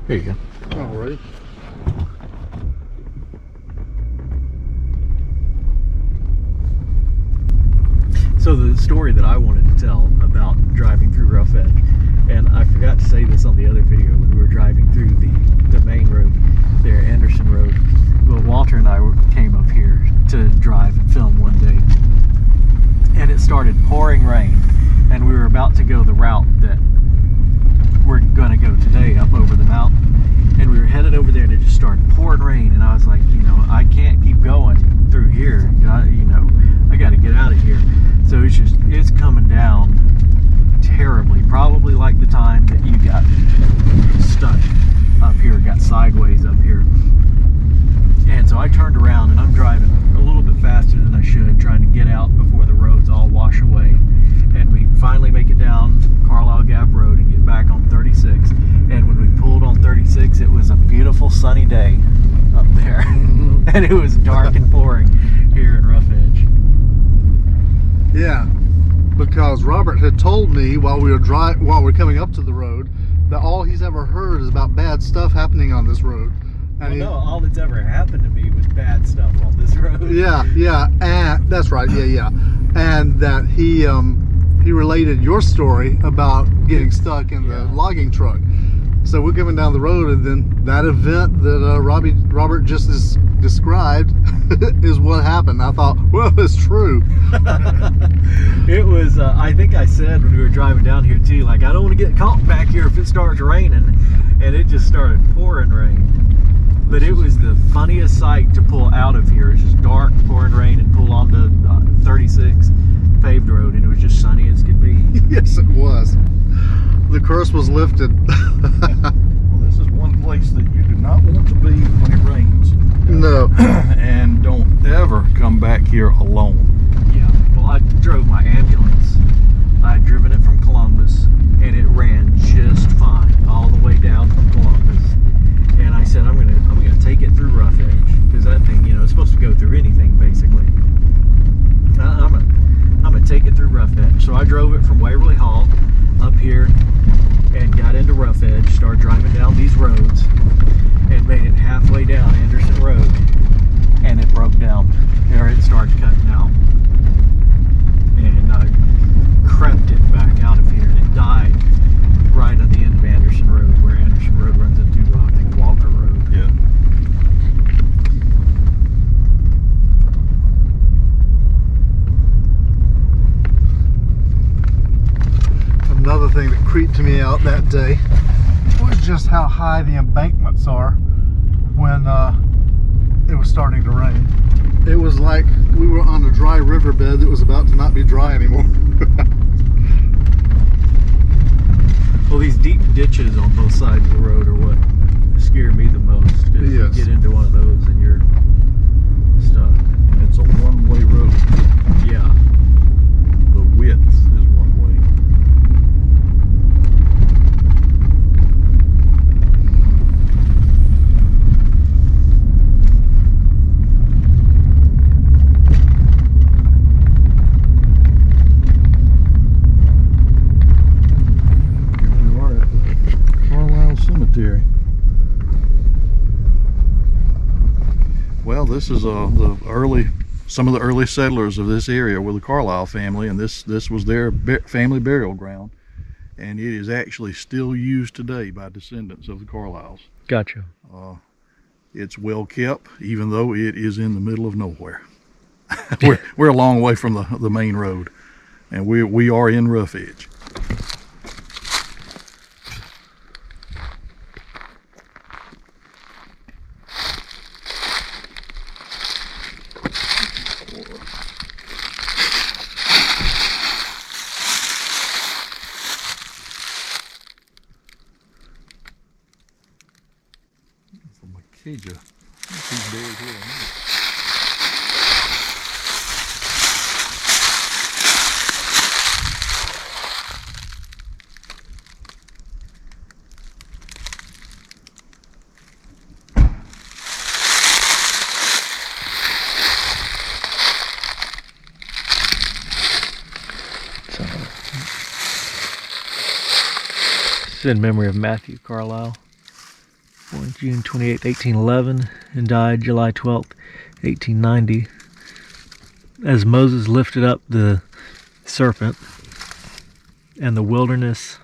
Here you go. All right. So the story that I wanted to tell about driving through Rough Edge, and I forgot to say this on the other video when we were driving through the main road there, Anderson Road. But Walter and I came up here to drive and film one day, and it started pouring rain, and we were about to go the route that we're going to go today up over the mountain, and we were headed over there and it just started pouring rain, and I was like, you know, I can't keep going through here, I got to get out of here. So it's coming down terribly, probably like the time that you got stuck up here, got sideways up here. And so I turned around and I'm driving a little bit faster than I should, trying to get out before the roads all wash away. And we finally make it down Carlisle Gap Road and get back on 36. And when we pulled on 36, it was a beautiful sunny day up there. And it was dark and pouring here in Rough Edge. Yeah, because Robert had told me while we were coming up to the road that all he's ever heard is about bad stuff happening on this road. And Well, no, all that's ever happened to me was bad stuff on this road. Yeah, and that's right. Yeah, and that he related your story about getting stuck in the logging truck. So we're coming down the road, and then that event that Robert just described is what happened. I thought, well, it's true. It was, I think I said when we were driving down here too, like, I don't want to get caught back here if it starts raining, and it just started pouring rain. But it was the funniest sight to pull out of here. It's just dark, pouring rain, and pull onto 36 paved road, and it was just sunny as could be. Yes, it was. The curse was lifted. Well, this is one place that you do not want to be when it rains. No. And don't ever come back here alone. Yeah, well, I drove my ambulance. I had driven it from Columbus, and it ran just fine all the way down from Columbus. And I said, I'm gonna take it through Rough Edge, because that thing, it's supposed to go through anything basically. I'm gonna take it through Rough Edge. So I drove it from Waverly Hall up here and got into Rough Edge, started driving down these roads, and made it halfway down Anderson Road, and it broke down. There it started cutting out, and I crept it back out of here, and it died right at the end of Anderson Road, where Anderson Road runs into, I think, Walker Road. Yeah. Another thing that creeped me out that day was just how high the embankments are when it was starting to rain. It was like we were on a dry riverbed that was about to not be dry anymore. Well, these deep ditches on both sides of the road are what scare me the most, because Yes. you get into one of those and you're stuck. And it's a one-way road. Yeah. The width is one way. Here we are at the Carlisle Cemetery. Well, this is some of the early settlers of this area were the Carlisle family, and this was their family burial ground, and it is actually still used today by descendants of the Carlisles. Gotcha. It's well kept, even though it is in the middle of nowhere. we're a long way from the main road, and we are in Rough Edge. From Acacia. He's buried here. This is in memory of Matthew Carlisle. Born June 28, 1811, and died July 12, 1890. As Moses lifted up the serpent and the wilderness,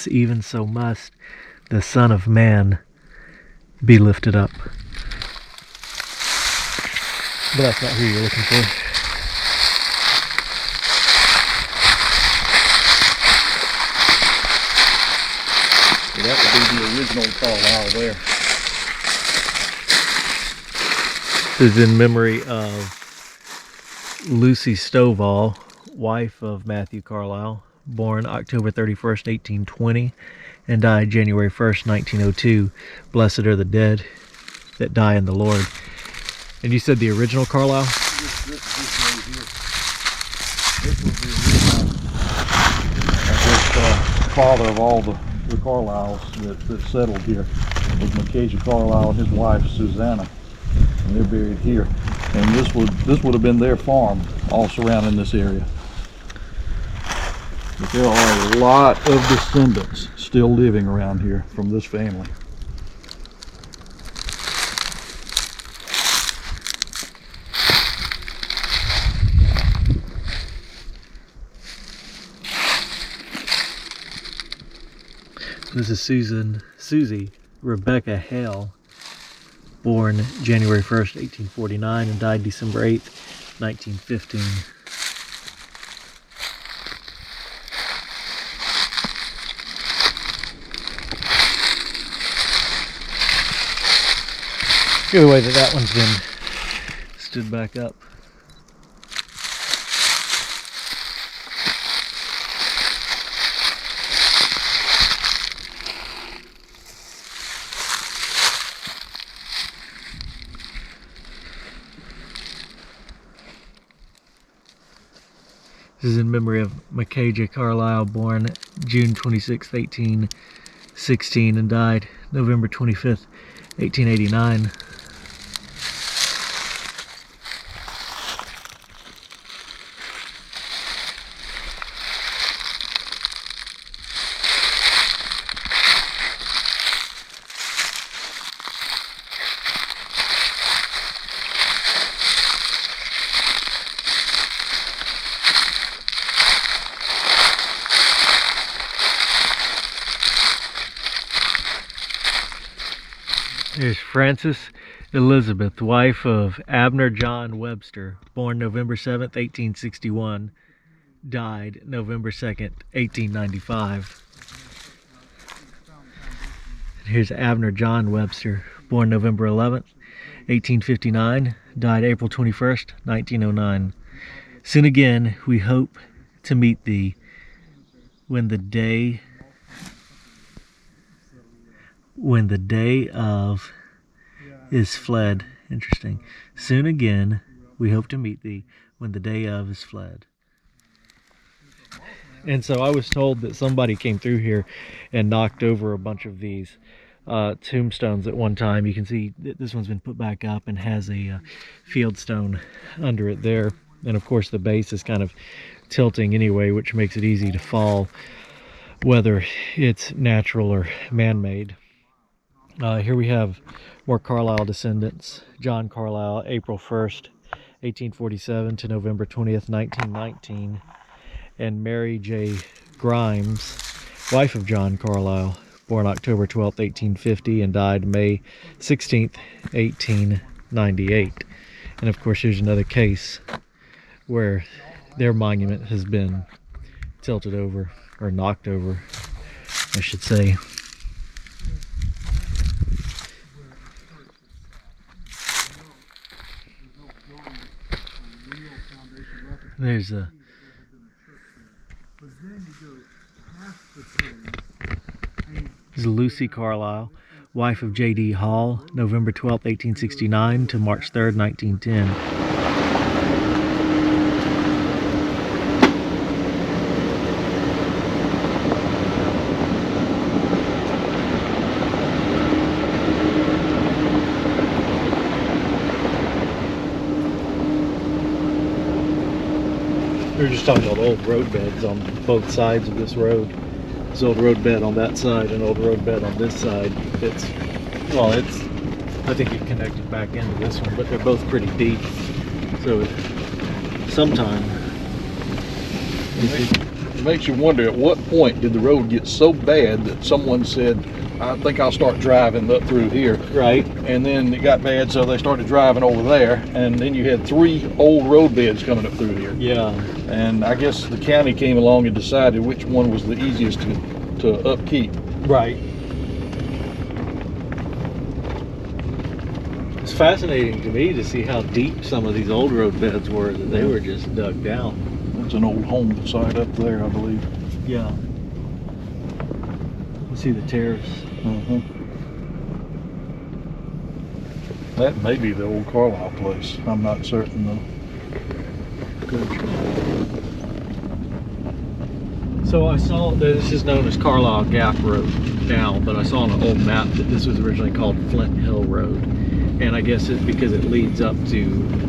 even so must the Son of Man be lifted up. But that's not who you're looking for. So that would be the original Carlisle there. This is in memory of Lucy Stovall, wife of Matthew Carlisle, born October 31st, 1820, and died January 1st, 1902. Blessed are the dead that die in the Lord. And you said the original Carlisle? This was the original. This father of all the Carlisles that settled here was Mackenzie Carlisle and his wife Susanna, and they're buried here. And this would have been their farm, all surrounding this area. But there are a lot of descendants still living around here from this family. This is Susie Rebecca Hale, born January 1st, 1849, and died December 8th, 1915. Look at the way that one's been stood back up. This is in memory of Mackenzie Carlisle, born June 26, 1816, and died November 25th, 1889. Here's Frances Elizabeth, wife of Abner John Webster, born November 7th, 1861, died November 2nd, 1895. And here's Abner John Webster, born November 11th, 1859, died April 21st, 1909. Soon again we hope to meet thee when the day of is fled. Interesting. Soon again we hope to meet thee when the day of is fled. And so I was told that somebody came through here and knocked over a bunch of these tombstones at one time. You can see that this one's been put back up and has a field stone under it there. And of course the base is kind of tilting anyway, which makes it easy to fall, whether it's natural or man-made. Here we have more Carlisle descendants. John Carlisle, April 1st, 1847 to November 20th, 1919. And Mary J. Grimes, wife of John Carlisle, born October 12th, 1850, and died May 16th, 1898. And of course, here's another case where their monument has been tilted over, or knocked over, I should say. There's a Lucy Carlisle, wife of J.D. Hall, November 12, 1869 to March 3rd, 1910. We were just talking about old road beds on both sides of this road. This old road bed on that side and old road bed on this side. Well, I think it connected back into this one, but they're both pretty deep. So sometime. It makes you wonder, at what point did the road get so bad that someone said, I think I'll start driving up through here. Right. And then it got bad, so they started driving over there, and then you had 3 old road beds coming up through here. Yeah. And I guess the county came along and decided which one was the easiest to upkeep. Right. It's fascinating to me to see how deep some of these old road beds were, that they were just dug down. That's an old home site up there, I believe. Yeah. You see the terrace. That may be the old Carlisle place. I'm not certain though. So I saw that this is known as Carlisle Gap Road now, but I saw on an old map that this was originally called Flint Hill Road. And I guess it's because it leads up to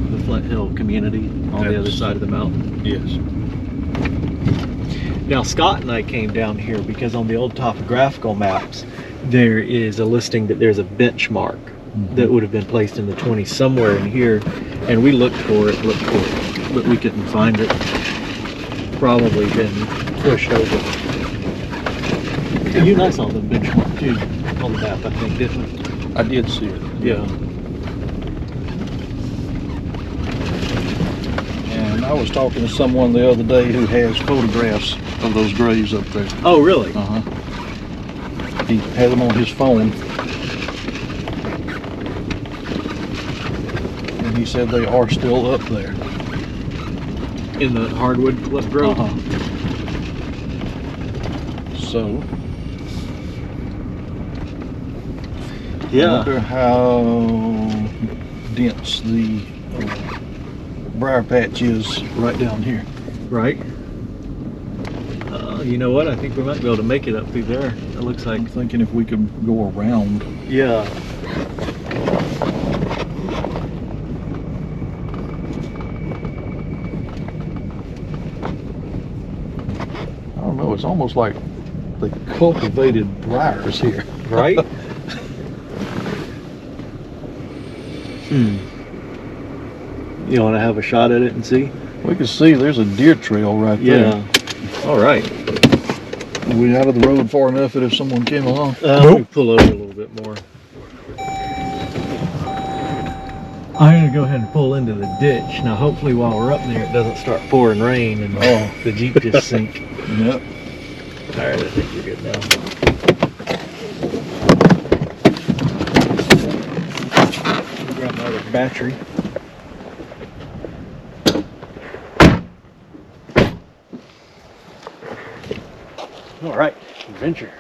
the Flint Hill community on the other side of the mountain. Yes. Now Scott and I came down here because on the old topographical maps there is a listing that there's a benchmark that would have been placed in the 20s somewhere in here, and we looked for it, but we couldn't find it. Probably been pushed over. You and I saw the benchmark too on the map, I think, didn't we? I did see it. Yeah. And I was talking to someone the other day who has photographs of those graves up there. Oh, really? He had them on his phone. And he said they are still up there. In the hardwood grove? So, yeah. I wonder how dense the briar patch is right down here. Right. You know what? I think we might be able to make it up through there. It looks like. I'm thinking if we could go around. Yeah. I don't know, it's almost like they cultivated briars here. Right? You want to have a shot at it and see? We can see there's a deer trail right there. All right. Are we out of the road far enough that if someone came along? Let me pull over a little bit more. I'm going to go ahead and pull into the ditch. Now, hopefully while we're up there, it doesn't start pouring rain and the Jeep just sink. Yep. All right, I think we're good now. Grab my other battery. All right, adventure.